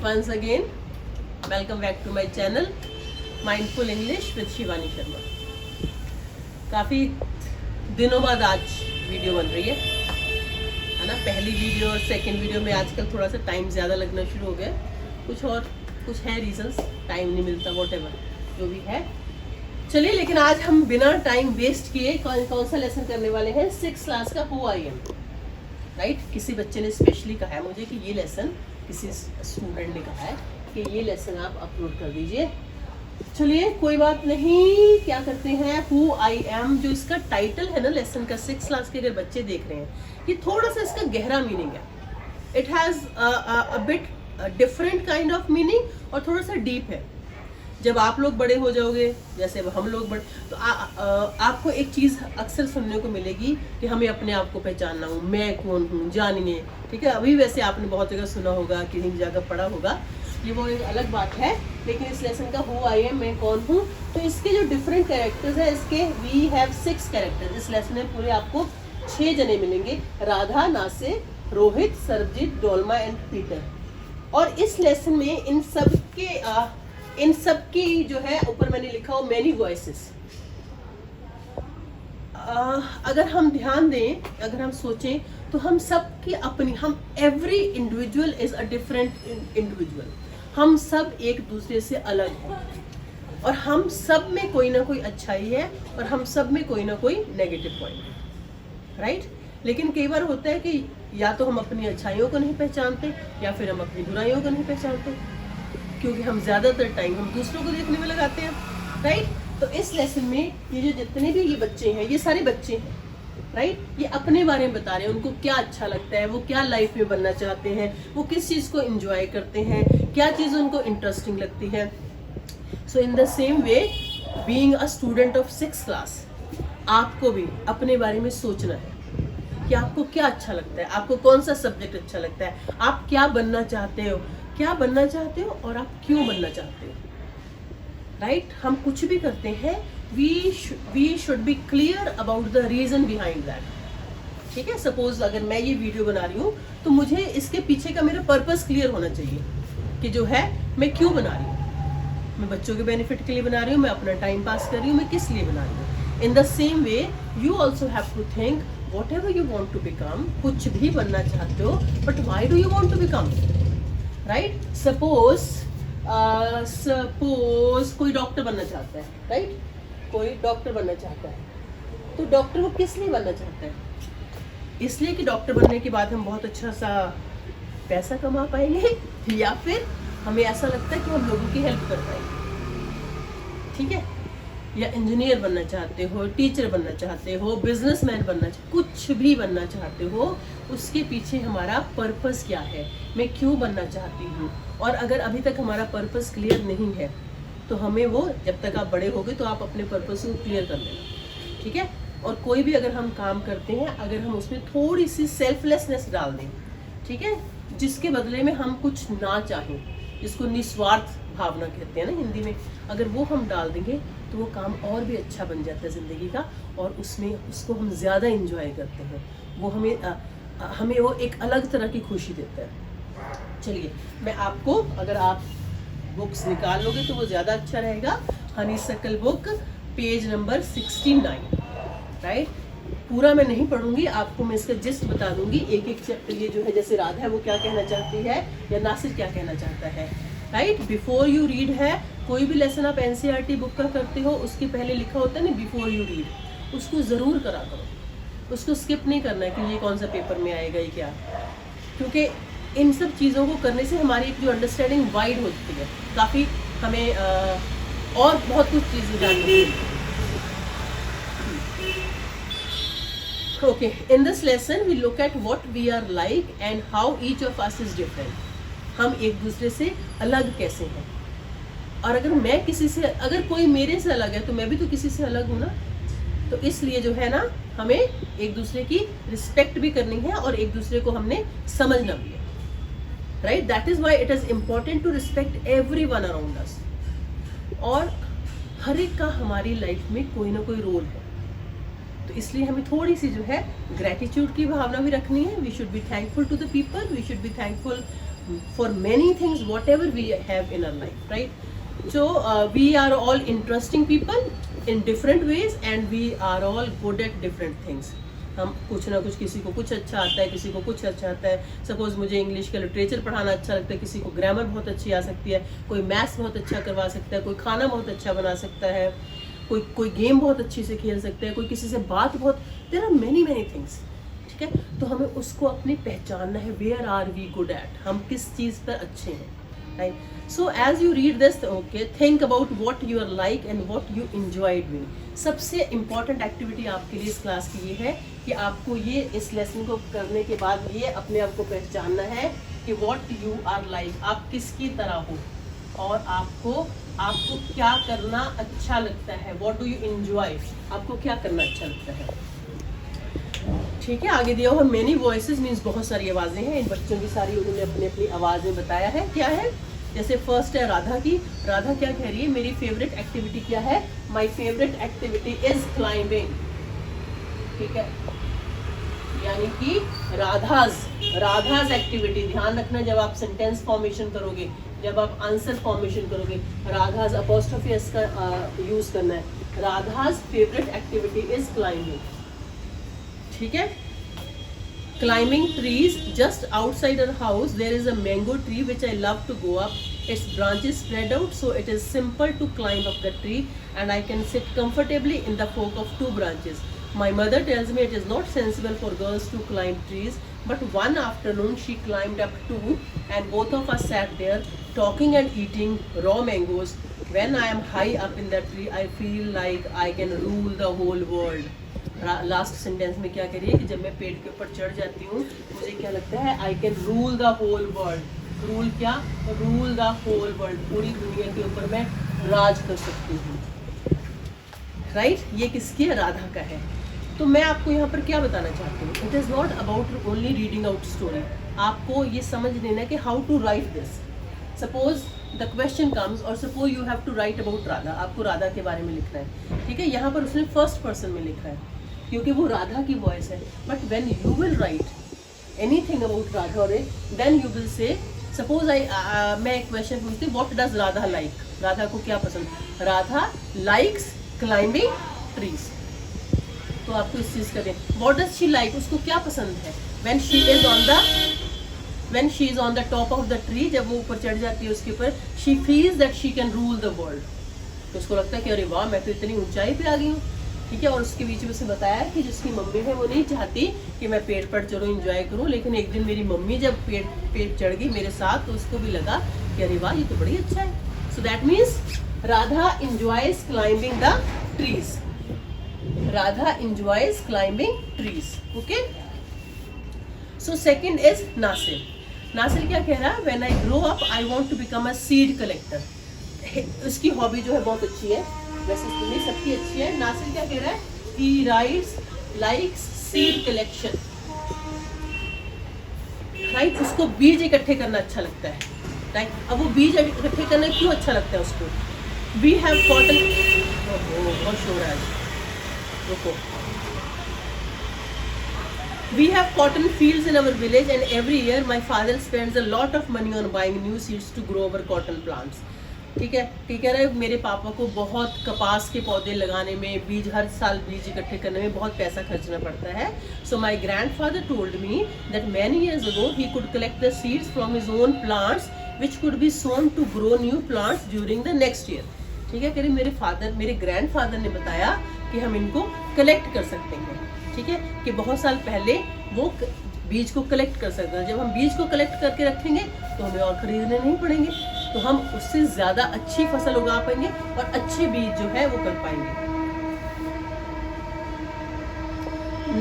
once again, welcome back to my channel Mindful English with Shivani Sharma. काफ़ी दिनों बाद आज वीडियो बन रही है ना। पहली वीडियो और सेकंड वीडियो में आजकल थोड़ा सा टाइम ज़्यादा लगना शुरू हो गया। कुछ है रीजंस, टाइम नहीं मिलता, वॉटेवर जो भी है। चलिए, लेकिन आज हम बिना टाइम वेस्ट किए कौन सा लेसन करने वाले हैं? 6th क्लास का हु आई एम। राइट, किसी बच्चे ने स्पेशली कहा है मुझे कि ये लेसन, किसी स्टूडेंट ने कहा है कि ये लेसन आप अपलोड कर दीजिए। चलिए, कोई बात नहीं, क्या करते हैं, हु आई एम जो इसका टाइटल है ना लेसन का, 6th क्लास के अगर बच्चे देख रहे हैं, ये थोड़ा सा इसका गहरा मीनिंग है। It has a bit different kind of meaning और थोड़ा सा डीप है। जब आप लोग बड़े हो जाओगे, जैसे हम लोग बड़े, तो आपको एक चीज़ अक्सर सुनने को मिलेगी कि हमें अपने आप को पहचानना हो, मैं कौन हूँ, जानिए। ठीक है, अभी वैसे आपने बहुत जगह सुना होगा, कहीं जगह पढ़ा होगा, ये वो एक अलग बात है। लेकिन इस लेसन का हु आई एम, मैं कौन हूँ, तो इसके जो डिफरेंट कैरेक्टर्स हैं, इसके वी हैव 6 कैरेक्टर्स। इस लेसन में पूरे आपको 6 जने मिलेंगे, राधा, नासिर, रोहित, सरबजीत, डोलमा एंड पीटर। और इस लेसन में इन सब की जो है ऊपर मैंने लिखा हो मैनी वॉइसेस। अगर हम ध्यान दें, अगर हम सोचें, तो हम सब की अपनी, हम every individual is a different individual. हम सब एक दूसरे से अलग हैं और हम सब में कोई ना कोई अच्छाई है और हम सब में कोई ना कोई नेगेटिव पॉइंट है। राइट, लेकिन कई बार होता है कि या तो हम अपनी अच्छाइयों को नहीं पहचानते या फिर हम अपनी बुराइयों को नहीं पहचानते, क्योंकि हम ज़्यादातर टाइम हम दूसरों को देखने में लगाते हैं। राइट, तो इस लेसन में ये जो जितने भी ये बच्चे हैं, ये सारे बच्चे हैं, राइट, ये अपने बारे में बता रहे हैं, उनको क्या अच्छा लगता है, वो क्या लाइफ में बनना चाहते हैं, वो किस चीज़ को एंजॉय करते हैं, क्या चीज़ उनको इंटरेस्टिंग लगती है। So in the same way, being a student of 6th class, आपको भी अपने बारे में सोचना है कि आपको क्या अच्छा लगता है, आपको कौन सा सब्जेक्ट अच्छा लगता है, आप क्या बनना चाहते हो, और आप क्यों बनना चाहते हो। राइट, हम कुछ भी करते हैं, we should be clear about the reason behind that. ठीक है, सपोज अगर मैं ये वीडियो बना रही हूँ तो मुझे इसके पीछे का मेरा पर्पस क्लियर होना चाहिए कि जो है मैं क्यों बना रही हूँ। मैं बच्चों के बेनिफिट के लिए बना रही हूँ, मैं अपना टाइम पास कर रही हूँ, मैं किस लिए बना रही हूँ। In the same way you also have to think whatever you want to become. कुछ भी बनना चाहते हो, but why do you want to become. Right, suppose कोई डॉक्टर बनना चाहता है। राइट, कोई डॉक्टर बनना चाहता है, तो डॉक्टर वो किस लिए बनना चाहता है? इसलिए कि डॉक्टर बनने के बाद हम बहुत अच्छा सा पैसा कमा पाएंगे, या फिर हमें ऐसा लगता है कि हम लोगों की हेल्प कर पाएंगे। ठीक है, या इंजीनियर बनना चाहते हो, टीचर बनना चाहते हो, बिजनेसमैन बनना चाहते, कुछ भी बनना चाहते हो, उसके पीछे हमारा पर्पस क्या है, मैं क्यों बनना चाहती हूँ। और अगर अभी तक हमारा पर्पस क्लियर नहीं है तो हमें वो, जब तक आप बड़े होगे तो आप अपने पर्पस को क्लियर कर लेना। ठीक है, और कोई भी अगर हम काम करते हैं, अगर हम उसमें थोड़ी सी सेल्फलेसनेस डाल दें, ठीक है, जिसके बदले में हम कुछ ना चाहें, जिसको निस्वार्थ भावना कहते हैं ना हिंदी में, अगर वो हम डाल देंगे तो वो काम और भी अच्छा बन जाता है ज़िंदगी का, और उसको हम ज़्यादा इंजॉय करते हैं। वो हमें वो एक अलग तरह की खुशी देता है। चलिए, मैं आपको, अगर आप बुक्स निकाल लोगे तो वो ज़्यादा अच्छा रहेगा। Honeysuckle book, page number 69। Right, पूरा मैं नहीं पढ़ूंगी, आपको मैं इसका जिस्ट बता दूंगी। एक चैप्टर ये जो है, जैसे राधा है वो क्या कहना चाहती है या नासिर क्या कहना चाहता है। राइट, बिफोर यू रीड है, कोई भी लेसन आप एनसीईआरटी बुक का करते हो, उसके पहले लिखा होता है ना बिफोर यू रीड, उसको ज़रूर करा करो, उसको स्किप नहीं करना है कि ये कौन सा पेपर में आएगा ये क्या, क्योंकि इन सब चीज़ों को करने से हमारी एक जो अंडरस्टैंडिंग वाइड होती है, काफ़ी हमें और बहुत कुछ चीज़ें जाननी है। Okay, in this lesson we look at what we are like and how each of us is different. हम एक दूसरे से अलग कैसे हैं, और अगर कोई मेरे से अलग है तो मैं भी तो किसी से अलग हूँ ना। तो इसलिए जो है ना, हमें एक दूसरे की रिस्पेक्ट भी करनी है और एक दूसरे को हमने समझना भी है। Right, that is why it is important to respect everyone around us. और हर एक का हमारी लाइफ में कोई ना कोई रोल है, तो इसलिए हमें थोड़ी सी जो है ग्रैटिट्यूड की भावना भी रखनी है। We should be thankful to the people, we should be thankful for many things whatever we have in our life, right? So we are all interesting people in different ways and we are all good at different things. हम कुछ ना कुछ, किसी को कुछ अच्छा आता है, किसी को कुछ अच्छा आता है. सपोज मुझे इंग्लिश का लिटरेचर पढ़ाना अच्छा लगता है, किसी को ग्रामर बहुत अच्छी आ सकती है, कोई मैथ्स बहुत अच्छा करवा सकता है, कोई खाना बहुत अच्छा बना सकता है, कोई गेम बहुत अच्छी से खेल सकते हैं, कोई किसी से बात बहुत, देयर आर मैनी थिंग्स. ठीक है, तो हमें उसको अपनी पहचानना है, where are we good at, हम किस चीज़ पर अच्छे हैं, right. So as you read this, okay, think about what you are like and what you enjoy doing. सबसे इम्पॉर्टेंट एक्टिविटी आपके लिए इस क्लास की ये है कि आपको ये इस लेसन को करने के बाद ये अपने आप को पहचानना है कि व्हाट यू आर लाइक, आप किसकी तरह हो और आपको क्या करना अच्छा लगता है, व्हाट डू यू एंजॉय, आपको क्या करना अच्छा लगता है. ठीक है, आगे दिया हुआ मेनी वॉइसेस मीन्स बहुत सारी आवाज़ें हैं. इन बच्चों की सारी उन्होंने अपनी अपनी आवाज़ में बताया है क्या है. जैसे फर्स्ट है राधा की. राधा क्या कह रही है, मेरी फेवरेट एक्टिविटी क्या है, my favourite activity is climbing. ठीक है, यानी कि राधाज एक्टिविटी. ध्यान रखना जब आप सेंटेंस फॉर्मेशन करोगे, जब आप आंसर फॉर्मेशन करोगे, राधाज अपॉस्ट्रोफी एस का यूज करना है. Radha's favourite activity is climbing. ठीक है, climbing trees. Just outside our house there is a mango tree which I love to go up. Its branches spread out so it is simple to climb up the tree and I can sit comfortably in the fork of 2 branches. My mother tells me it is not sensible for girls to climb trees, but one afternoon she climbed up too and both of us sat there talking and eating raw mangoes. When I am high up in the tree I feel like I can rule the whole world. Last sentence में क्या कह रही है कि जब मैं पेड़ के ऊपर चढ़ जाती हूँ मुझे क्या लगता है, I can rule the whole world. Rule क्या, रूल द होल वर्ल्ड, पूरी दुनिया के ऊपर मैं राज कर सकती हूँ. राइट, ये किसकी है, राधा का है. तो मैं आपको यहाँ पर क्या बताना चाहती हूँ, it is not about only reading out story. आपको ये समझ लेना है कि how to write this. Suppose the question comes और suppose you have to write about Radha, आपको राधा के बारे में लिखना है. ठीक है, यहाँ पर उसने फर्स्ट पर्सन में लिखा है क्योंकि वो राधा की वॉइस है. But when you will write anything about Radha और then you will say, suppose मैं एक क्वेश्चन पूछती हूँ, what does Radha like, Radha को क्या पसंद. Radha likes climbing trees. तो आपको इस चीज़ का दें, व्हाट डज शी लाइक, उसको क्या पसंद है. When she is on the top of the tree, जब वो ऊपर चढ़ जाती है उसके ऊपर, she feels that she can rule the world. तो उसको लगता है कि अरे वाह मैं तो इतनी ऊंचाई पे आ गई हूँ. ठीक है, और उसके बीच में उसने बताया कि जिसकी मम्मी है वो नहीं चाहती कि मैं पेड़ पर चलो एंजॉय करूं, लेकिन एक दिन मेरी मम्मी जब पेड़ चढ़ गई मेरे साथ तो उसको भी लगा कि अरे वाह ये तो बड़ी अच्छा है. So that means Radha enjoys climbing the trees. Radha enjoys climbing trees. Okay, so second is Nasir. Nasir क्या कह रहा है, when I grow up I want to become a seed collector. उसकी हॉबी जो है बहुत अच्छी है, वैसे नहीं सबकी अच्छी है. नासिर क्या कह रहा है, he writes likes seed collection. Right, उसको बीज इकट्ठे करना अच्छा लगता है. राइट, अब वो बीज इकट्ठे करना क्यों अच्छा लगता है उसको. वी हैव कॉटन, बहुत शोर है, रुको. We have cotton fields in our village and every year my father spends a lot of money on buying new seeds to grow our cotton plants. ठीक है, ठीक है. मेरे पापा को बहुत कपास के पौधे लगाने में, बीज हर साल बीज इकट्ठे करने में बहुत पैसा खर्चना पड़ता है. So my grandfather told me that many years ago he could collect the seeds from his own plants which could be sown to grow new plants during the next year. ठीक है, करीब मेरे ग्रैंडफादर ने बताया कि हम इनको collect कर सकते हैं. ठीक है, कि बहुत साल पहले वो बीज को कलेक्ट कर सकते हैं. जब हम बीज को कलेक्ट करके रखेंगे तो हमें और खरीदने नहीं पड़ेंगे, तो हम उससे ज़्यादा अच्छी फसल उगा पाएंगे और अच्छे बीज जो है वो कर पाएंगे.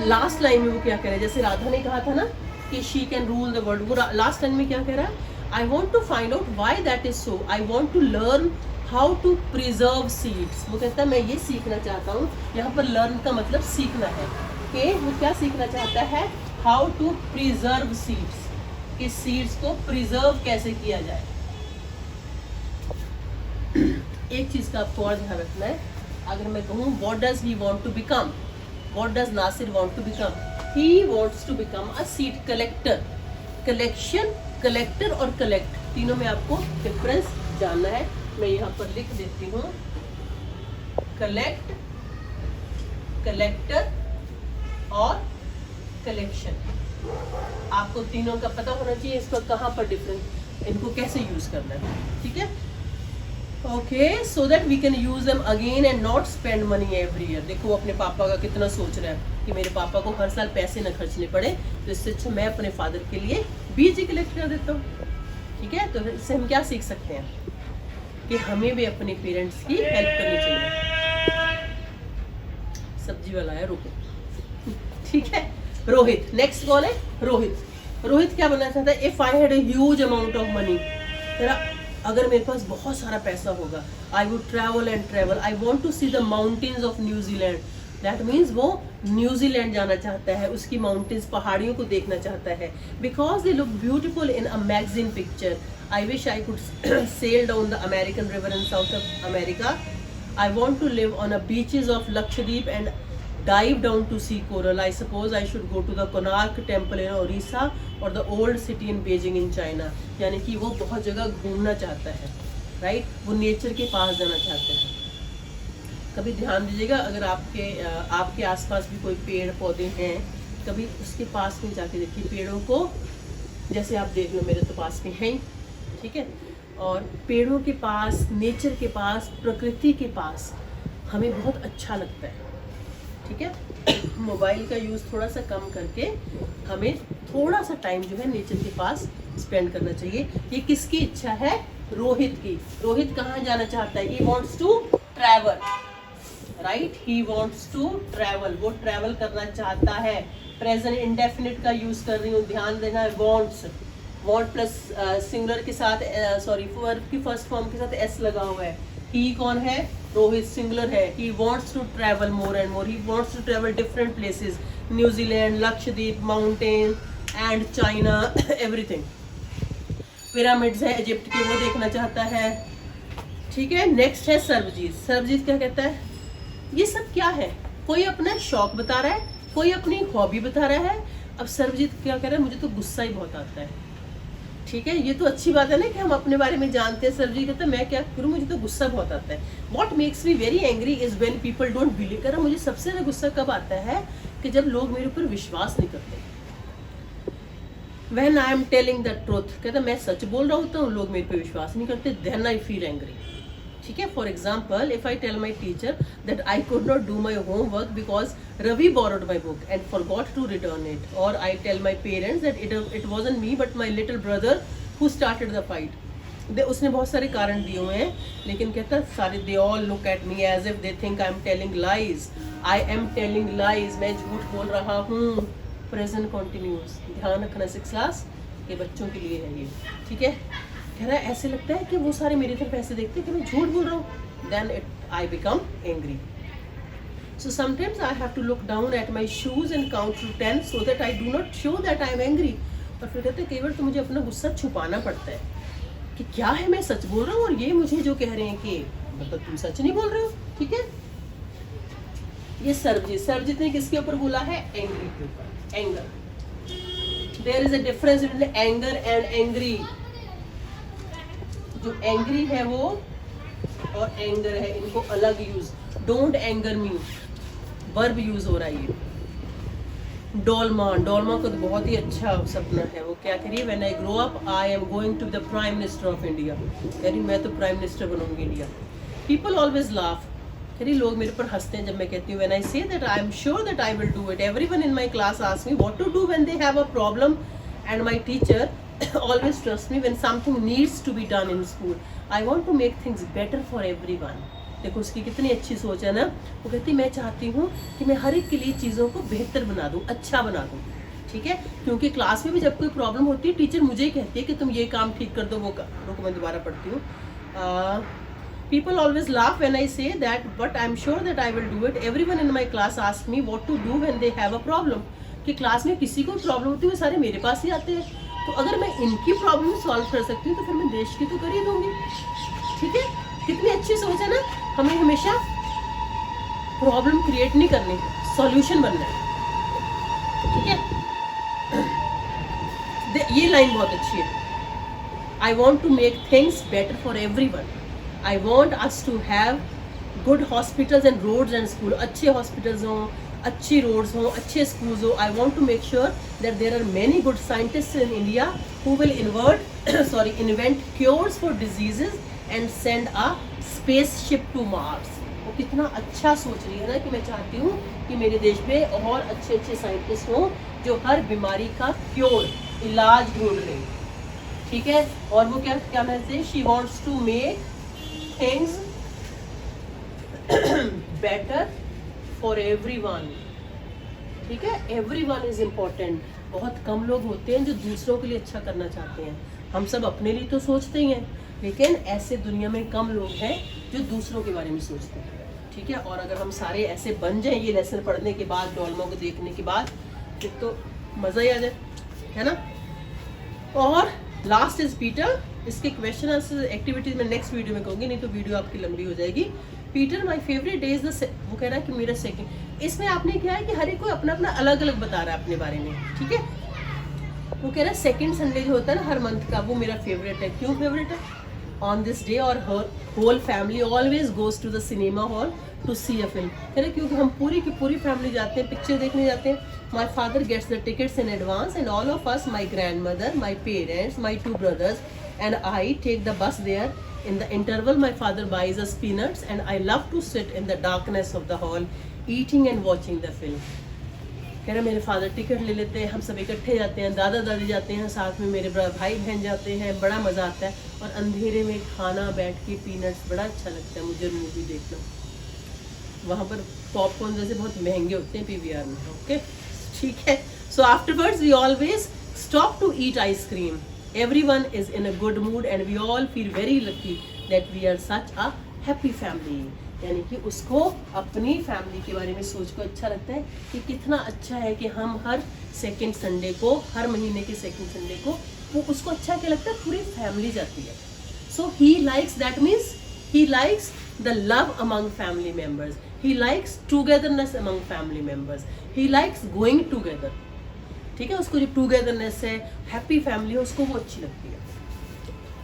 लास्ट लाइन में वो क्या कह रहे हैं, जैसे राधा ने कहा था ना कि she can rule the world, वो लास्ट लाइन में क्या कह रहा है, I want to find out why that is so. I want to learn how to preserve seeds. वो कहता है मैं ये सीखना चाहता हूँ. यहाँ पर लर्न का मतलब सीखना है, कि वो क्या सीखना चाहता है, हाउ टू प्रिजर्व सीड्स, कि सीड्स को प्रिजर्व कैसे किया जाए. एक चीज का आपको और ध्यान रखना है. अगर मैं कहूँ what does he want to become, what does Nasir want to become, he wants to become a seed collector. Collection collector और कलेक्ट, तीनों में आपको डिफरेंस जानना है। मैं यहाँ पर लिख देती हूँ, कलेक्ट, कलेक्टर और कलेक्शन। आपको तीनों का पता होना चाहिए इसका कहाँ पर डिफरेंस, इनको कैसे यूज करना है, ठीक है। Okay, so that we can use them again and not spend money every year. देखो वो अपने पापा का कितना सोच रहा है कि मेरे पापा को हर साल पैसे न खर्चने पड़े, तो इससे अच्छा मैं अपने फादर के लिए बीज ही कलेक्ट कर देता हूँ, ठीक है। तो इससे हम क्या सीख सकते हैं कि हमें भी अपने पेरेंट्स की हेल्प करनी चाहिए। सब्जी वाला है, रुको, ठीक है। रोहित, नेक्स्ट कौन है? रोहित। रोहित क्या बनना चाहता है? If I had a huge amount of money, तेरा अगर मेरे पास बहुत सारा पैसा होगा, I would travel and travel, I want to see the mountains of New Zealand. That means वो न्यूजीलैंड जाना चाहता है, उसकी माउंटेन्स, पहाड़ियों को देखना चाहता है, because they look beautiful in a magazine picture. I wish I could sail down the American river in south of America. I want to live on a beaches of Lakshadweep and dive down to see coral. I suppose I should go to the Konark temple in Orissa or the old city in Beijing in China. यानी कि वो बहुत जगह घूमना चाहता है, right, वो nature के पास जाना चाहता है। कभी ध्यान दीजिएगा, अगर आपके आसपास भी कोई पेड़ पौधे हैं, कभी उसके पास में जाके देखिए पेड़ों को। जैसे आप देख लो, मेरे तो पास में है ही, ठीक है। और पेड़ों के पास, नेचर के पास, प्रकृति के पास हमें बहुत अच्छा लगता है, ठीक है। मोबाइल का यूज़ थोड़ा सा कम करके हमें थोड़ा सा टाइम जो है नेचर के पास स्पेंड करना चाहिए। ये किसकी इच्छा है? रोहित की। रोहित कहाँ जाना चाहता है? He wants to travel, right, he wants to travel, वो ट्रैवल करना चाहता है। प्रेजेंट इंडेफिनिट का यूज़ कर रही हूँ, ध्यान देना है। वॉन्ट्स, वॉन्ट प्लस सिंगुलर के साथ, सॉरी, वर्ब की फर्स्ट फॉर्म के साथ एस लगा हुआ है। ही कौन है? रोहित, सिंगुलर है। He wants to travel more and more, he wants to travel different places, New Zealand, Lakshadweep, mountain and China, everything. Pyramids है इजिप्ट के, वो देखना चाहता है, ठीक है। नेक्स्ट है सर्वजीत। सर्वजीत क्या कहता है? ये सब क्या है? कोई अपना शौक बता रहा है, कोई अपनी हॉबी बता रहा है। अब सर्वजीत क्या कह रहा है? मुझे तो गुस्सा ही बहुत आता है, ठीक है। ये तो अच्छी बात है ना कि हम अपने बारे में जानते हैं। सर्वजीत कहता है मैं क्या करूँ, मुझे तो गुस्सा बहुत आता है। What makes me very angry is when people don't believe. कह रहा मुझे सबसे ज़्यादा गुस्सा कब आता है? कि जब लोग मेरे ऊपर विश्वास नहीं करते। When I am telling the truth, कहता मैं सच बोल रहा होता हूँ, लोग मेरे पे विश्वास नहीं करते, देन आई फील एंग्री, ठीक है। For example, if I tell my teacher that I could not do my homework because Ravi borrowed my book and forgot to return it, or I tell my parents that it wasn't me but my little brother who started the fight. उसने बहुत सारे कारण दिए हुए हैं, लेकिन कहता सारे they all look at me as if they think I am telling lies. I am telling lies. मैं झूठ बोल रहा हूँ। Present continuous, ध्यान रखना 6th क्लास के बच्चों के लिए है ये, ठीक है। कह रहा है ऐसे लगता है कि वो सारे मेरी तरफ ऐसे देखते हैं कि मैं झूठ बोल रहा हूँ। Then I become angry. So sometimes I have to look down at my shoes and count to 10 so that I do not show that I am angry. और फिर कहते हैं कई बार तो मुझे अपना गुस्सा छुपाना पड़ता है कि क्या है, मैं सच बोल रहा हूँ और ये मुझे जो कह रहे हैं कि मतलब तुम सच नहीं बोल रहे हो, ठीक है। ये सर्वजीत ने किसके ऊपर बोला है? एंग्री के ऊपर, anger. There is a difference between anger and angry. जो एंग्री है वो और एंगर है, इनको अलग use. Don't anger me, verb use हो रहा है ये। डोलमा को तो बहुत ही अच्छा सपना है। वो क्या कह रही है? When I grow up I am going to the prime minister of India. कह रही मैं तो प्राइम मिनिस्टर बनूंगी इंडिया। पीपल ऑलवेज लाफ, कह रही लोग मेरे पर हंसते हैं जब मैं कहती हूँ when I say that I am sure that I will do it. Everyone in my class asks me what to do when they have a problem and my teacher always trust me when something needs to be done in school. I want to make things better for everyone. देखो उसकी कितनी अच्छी सोच है ना। वो कहती मैं चाहती हूँ कि मैं हर एक के लिए चीज़ों को बेहतर बना दूँ, अच्छा बना दूँ, ठीक है। क्योंकि क्लास में भी जब कोई प्रॉब्लम होती है टीचर मुझे ही कहती है कि तुम ये काम ठीक कर दो, वो रुको मैं दोबारा पढ़ती हूँ। People always laugh when I say that, but I'm sure that I will do it. Everyone in my class asks me what to do when they have a problem. कि क्लास में किसी को प्रॉब्लम होती है वो सारे मेरे पास ही आते हैं, तो अगर मैं इनकी प्रॉब्लम सॉल्व कर सकती हूँ तो फिर मैं देश की तो कर ही दूंगी, ठीक है। कितनी अच्छी सोच है ना। हमें हमेशा प्रॉब्लम क्रिएट नहीं करनी, सॉल्यूशन बनना है, ठीक है। ये लाइन बहुत अच्छी है। I want to make things better for everyone. I want us to have good hospitals and roads and school. अच्छे hospitals हों, अच्छी roads हों, अच्छे schools हों. I want to make sure that there are many good scientists in India who will invent cures for diseases and send a spaceship to Mars. वो कितना अच्छा सोच रही है ना कि मैं चाहती हूँ कि मेरे देश में और अच्छे अच्छे साइंटिस्ट हों जो हर बीमारी का क्योर, इलाज ढूंढ रहे हैं. ठीक है. और वो क्या कहते हैं, she wants to make things better for everyone. ठीक है. Everyone is important. बहुत कम लोग होते हैं जो दूसरों के लिए अच्छा करना चाहते हैं. हम सब अपने लिए तो सोचते ही हैं, लेकिन ऐसे दुनिया में कम लोग हैं जो दूसरों के बारे में सोचते हैं. ठीक है. और अगर हम सारे ऐसे बन जाएं ये लेसन पढ़ने के बाद, डॉल्मों को देखने के बाद, फिर तो मज़ा ही आ जाए, है ना. और लास्ट इज पीटर. इसके क्वेश्चन आंसर एक्टिविटीज में नेक्स्ट वीडियो में कहूँगी, नहीं तो वीडियो आपकी लंबी हो जाएगी. Peter my favourite day is the, वो कह रहा है कि मेरा सेकंड. इसमें आपने क्या है कि हर एक को अपना अपना अलग अलग बता रहा है अपने बारे में. ठीक है. वो कह रहा है सेकंड संडे जो होता है ना हर मंथ का, वो मेरा फेवरेट है. क्यों फेवरेट है? On this day our whole family always goes to the cinema hall to see a film. कह रहे क्योंकि हम पूरी की पूरी फैमिली जाते हैं, पिक्चर देखने जाते हैं. My father gets the tickets in advance and all of us, my grandmother, my parents, my 2 brothers and I take the bus there. In the interval my father buys us peanuts and I love to sit in the darkness of the hall eating and watching the film. कह रहे मेरे father ticket ले लेते हैं, हम सब इकट्ठे जाते हैं, दादा दादी जाते हैं, साथ में मेरे भाई बहन जाते हैं, बड़ा मज़ा आता है. और अंधेरे में खाना बैठ के पीनट्स, बड़ा अच्छा लगता है मुझे मूवी देखना. वहाँ पर पॉपकॉर्न जैसे बहुत महंगे होते हैं PVR में. ओके. ठीक है. So afterwards we always stop to eat ice cream. Everyone is in a good mood and we all feel very lucky that we are such a happy family. यानी कि उसको अपनी फैमिली के बारे में सोच को अच्छा लगता है कि कितना अच्छा है कि हम हर सेकंड संडे को, हर महीने के सेकंड संडे को, वो उसको अच्छा क्या लगता है, पूरी फैमिली जाती है. So he likes, that means he likes the love among family members. He likes togetherness among family members. He likes going together. ठीक है. उसको जो टूगेदरनेस है, हैप्पी फैमिली है, उसको वो अच्छी लगती है.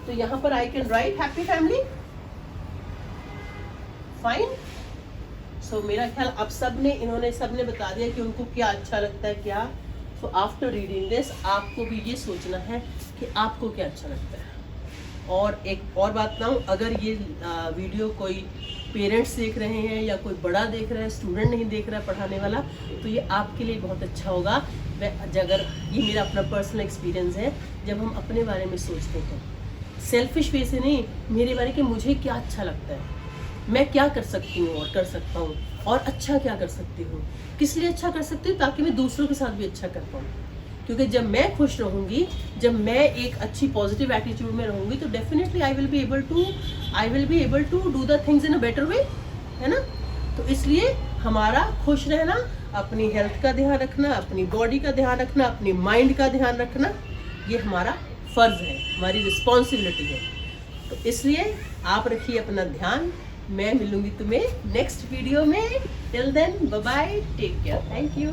तो यहाँ पर I can write happy family. Fine. So मेरा ख्याल अब इन्होंने सबने बता दिया कि उनको क्या अच्छा लगता है क्या. सो आफ्टर रीडिंग दिस आपको भी ये सोचना है कि आपको क्या अच्छा लगता है. और एक और बात बताऊँ, अगर ये वीडियो कोई पेरेंट्स देख रहे हैं या कोई बड़ा देख रहा है, स्टूडेंट नहीं देख रहा है पढ़ाने वाला, तो ये आपके लिए बहुत अच्छा होगा. अगर ये मेरा अपना पर्सनल एक्सपीरियंस है, जब हम अपने बारे में सोचते हैं सेल्फिश वे से नहीं, मेरे बारे में मुझे क्या अच्छा लगता है, मैं क्या कर सकती हूँ और कर सकता हूँ, और अच्छा क्या कर सकती हूँ, किस लिए अच्छा कर सकती हूँ, ताकि मैं दूसरों के साथ भी अच्छा कर पाऊँ. क्योंकि जब मैं खुश रहूँगी, जब मैं एक अच्छी पॉजिटिव एटीट्यूड में रहूँगी, तो definitely I will be able to do the things in a better way, है ना. तो इसलिए हमारा खुश रहना, अपनी हेल्थ का ध्यान रखना, अपनी बॉडी का ध्यान रखना, अपनी माइंड का ध्यान रखना, ये हमारा फ़र्ज़ है, हमारी रिस्पॉन्सिबिलिटी है. तो इसलिए आप रखिए अपना ध्यान. मैं मिलूँगी तुम्हें नेक्स्ट वीडियो में. Till then bye bye, take care, thank you.